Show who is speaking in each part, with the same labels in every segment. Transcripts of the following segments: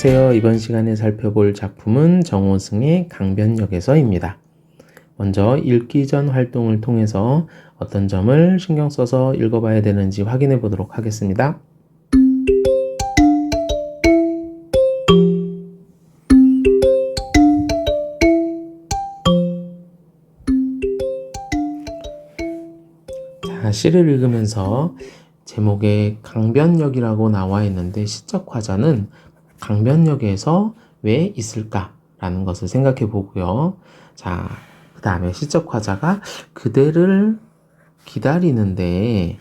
Speaker 1: 안녕하세요. 이번 시간에 살펴볼 작품은 정호승의 강변역에서입니다. 먼저 읽기 전 활동을 통해서 어떤 점을 신경 써서 읽어봐야 되는지 확인해 보도록 하겠습니다. 자, 시를 읽으면서 제목에 강변역이라고 나와 있는데 시적 화자는 강변역에서 왜 있을까라는 것을 생각해 보고요. 자, 그 다음에 시적 화자가 그대를 기다리는데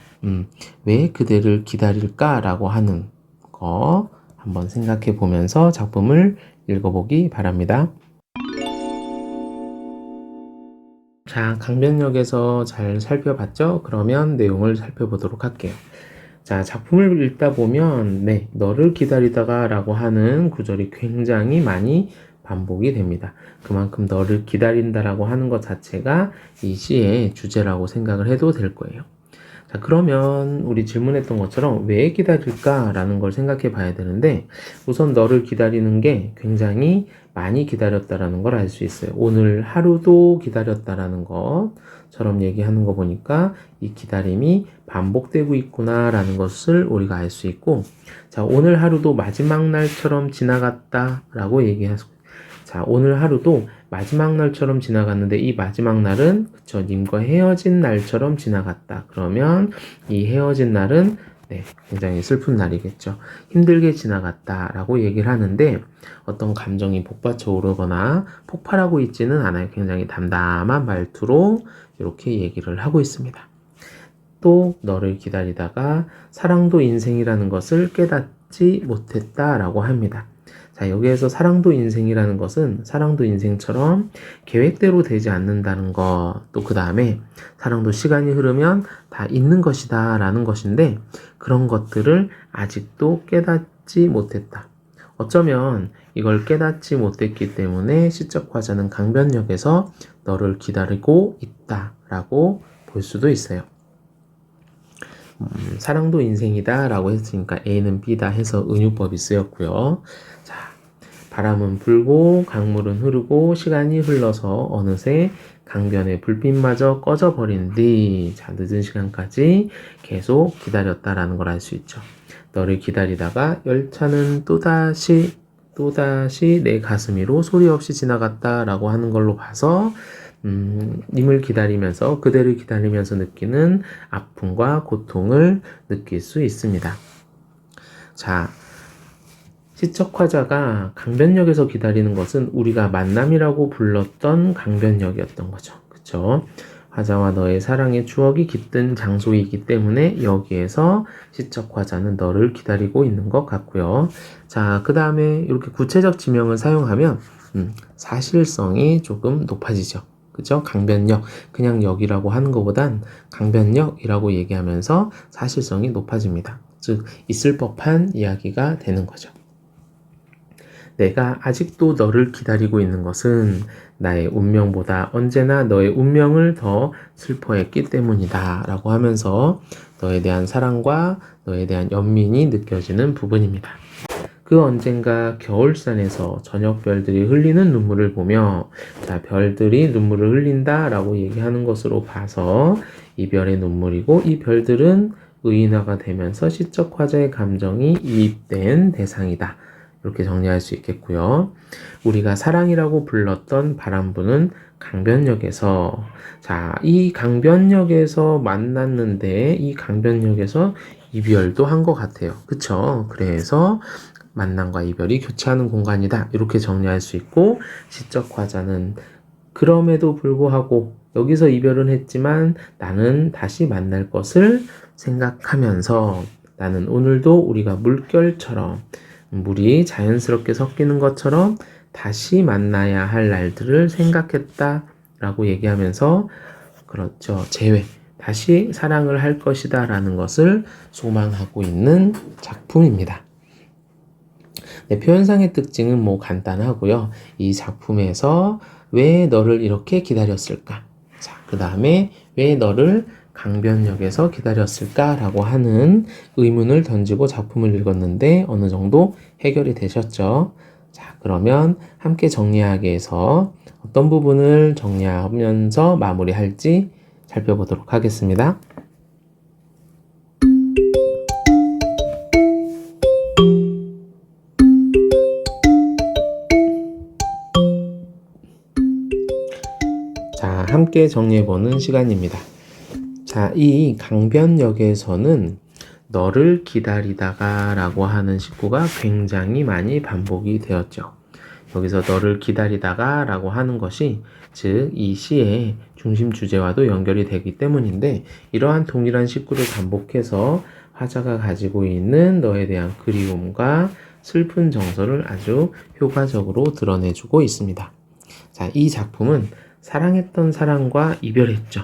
Speaker 1: 왜 그대를 기다릴까라고 하는 거 한번 생각해 보면서 작품을 읽어보기 바랍니다. 자, 강변역에서 잘 살펴봤죠? 그러면 내용을 살펴보도록 할게요. 자, 작품을 읽다 보면 너를 기다리다가 라고 하는 구절이 굉장히 많이 반복이 됩니다. 그만큼 너를 기다린다라고 하는 것 자체가 이 시의 주제라고 생각을 해도 될 거예요. 자, 그러면 우리 질문했던 것처럼 왜 기다릴까라는 걸 생각해 봐야 되는데, 우선 너를 기다리는 게 굉장히 많이 기다렸다라는 걸 알 수 있어요. 오늘 하루도 기다렸다라는 것처럼 얘기하는 거 보니까 이 기다림이 반복되고 있구나라는 것을 우리가 알 수 있고, 자, 오늘 하루도 마지막 날처럼 지나갔다라고 얘기하고, 자, 오늘 하루도 마지막 날처럼 지나갔는데 이 마지막 날은 그쵸, 님과 헤어진 날처럼 지나갔다. 그러면 이 헤어진 날은 굉장히 슬픈 날이겠죠. 힘들게 지나갔다라고 얘기를 하는데 어떤 감정이 복받쳐 오르거나 폭발하고 있지는 않아요. 굉장히 담담한 말투로 이렇게 얘기를 하고 있습니다. 또 너를 기다리다가 사랑도 인생이라는 것을 깨닫지 못했다라고 합니다. 자, 여기에서 사랑도 인생이라는 것은 사랑도 인생처럼 계획대로 되지 않는다는 것, 또 그 다음에 사랑도 시간이 흐르면 다 있는 것이다 라는 것인데 그런 것들을 아직도 깨닫지 못했다. 어쩌면 이걸 깨닫지 못했기 때문에 시적 화자는 강변역에서 너를 기다리고 있다 라고 볼 수도 있어요. 사랑도 인생이다 라고 했으니까 A는 B다 해서 은유법이 쓰였고요. 자, 바람은 불고 강물은 흐르고 시간이 흘러서 어느새 강변의 불빛마저 꺼져버린 뒤, 자, 늦은 시간까지 계속 기다렸다라는 걸 알 수 있죠. 너를 기다리다가 열차는 또다시 내 가슴 위로 소리 없이 지나갔다라고 하는 걸로 봐서 님을 기다리면서 그대를 기다리면서 느끼는 아픔과 고통을 느낄 수 있습니다. 자, 시적 화자가 강변역에서 기다리는 것은 우리가 만남이라고 불렀던 강변역이었던 거죠. 그쵸? 화자와 너의 사랑의 추억이 깃든 장소이기 때문에 여기에서 시적 화자는 너를 기다리고 있는 것 같고요. 자, 그 다음에 이렇게 구체적 지명을 사용하면 사실성이 조금 높아지죠. 그죠? 강변역, 그냥 역이라고 하는 것보단 강변역이라고 얘기하면서 사실성이 높아집니다. 즉, 있을 법한 이야기가 되는 거죠. 내가 아직도 너를 기다리고 있는 것은 나의 운명보다 언제나 너의 운명을 더 슬퍼했기 때문이다 라고 하면서 너에 대한 사랑과 너에 대한 연민이 느껴지는 부분입니다. 그 언젠가 겨울산에서 저녁별들이 흘리는 눈물을 보며, 자, 별들이 눈물을 흘린다 라고 얘기하는 것으로 봐서 이별의 눈물이고 이 별들은 의인화가 되면서 시적 화자의 감정이 이입된 대상이다. 이렇게 정리할 수 있겠고요. 우리가 사랑이라고 불렀던 바람 부는 강변역에서, 자, 이 강변역에서 만났는데 이 강변역에서 이별도 한 것 같아요. 그쵸? 그래서 만남과 이별이 교차하는 공간이다. 이렇게 정리할 수 있고, 시적 화자는 그럼에도 불구하고 여기서 이별은 했지만 나는 다시 만날 것을 생각하면서 나는 오늘도 우리가 물결처럼 물이 자연스럽게 섞이는 것처럼 다시 만나야 할 날들을 생각했다 라고 얘기하면서, 그렇죠, 다시 사랑을 할 것이다 라는 것을 소망하고 있는 작품입니다. 표현상의 특징은 간단하고요. 이 작품에서 왜 너를 이렇게 기다렸을까? 자, 그 다음에 왜 너를 강변역에서 기다렸을까라고 하는 의문을 던지고 작품을 읽었는데 어느 정도 해결이 되셨죠? 자, 그러면 함께 정리하기 위해서 어떤 부분을 정리하면서 마무리할지 살펴보도록 하겠습니다. 자, 함께 정리해보는 시간입니다. 자, 이 강변역에서는 너를 기다리다가 라고 하는 식구가 굉장히 많이 반복이 되었죠. 여기서 너를 기다리다가 라고 하는 것이 즉 이 시의 중심 주제와도 연결이 되기 때문인데 이러한 동일한 식구를 반복해서 화자가 가지고 있는 너에 대한 그리움과 슬픈 정서를 아주 효과적으로 드러내주고 있습니다. 자, 이 작품은 사랑했던 사람과 이별했죠.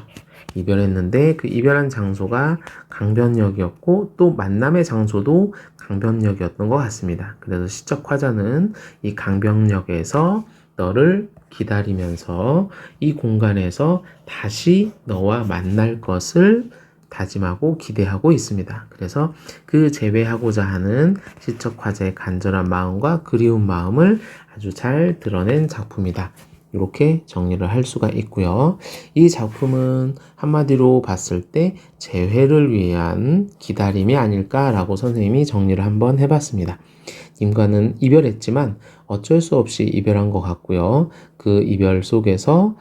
Speaker 1: 이별했는데 그 이별한 장소가 강변역이었고 또 만남의 장소도 강변역이었던 것 같습니다. 그래서 시적 화자는 이 강변역에서 너를 기다리면서 이 공간에서 다시 너와 만날 것을 다짐하고 기대하고 있습니다. 그래서 그 재회하고자 하는 시적 화자의 간절한 마음과 그리운 마음을 아주 잘 드러낸 작품이다. 이렇게 정리를 할 수가 있고요. 이 작품은 한마디로 봤을 때 재회를 위한 기다림이 아닐까라고 선생님이 정리를 한번 해봤습니다. 님과는 이별했지만 어쩔 수 없이 이별한 것 같고요. 그 이별 속에서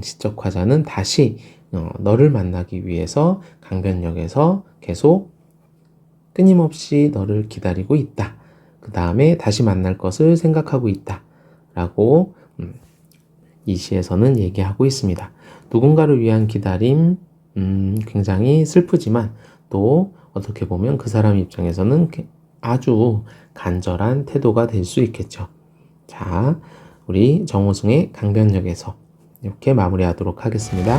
Speaker 1: 시적 화자는 다시 너를 만나기 위해서 강변역에서 계속 끊임없이 너를 기다리고 있다. 그 다음에 다시 만날 것을 생각하고 있다. 라고 이 시에서는 얘기하고 있습니다. 누군가를 위한 기다림, 굉장히 슬프지만 또 어떻게 보면 그 사람 입장에서는 아주 간절한 태도가 될 수 있겠죠. 자, 우리 정호승의 강변역에서 이렇게 마무리하도록 하겠습니다.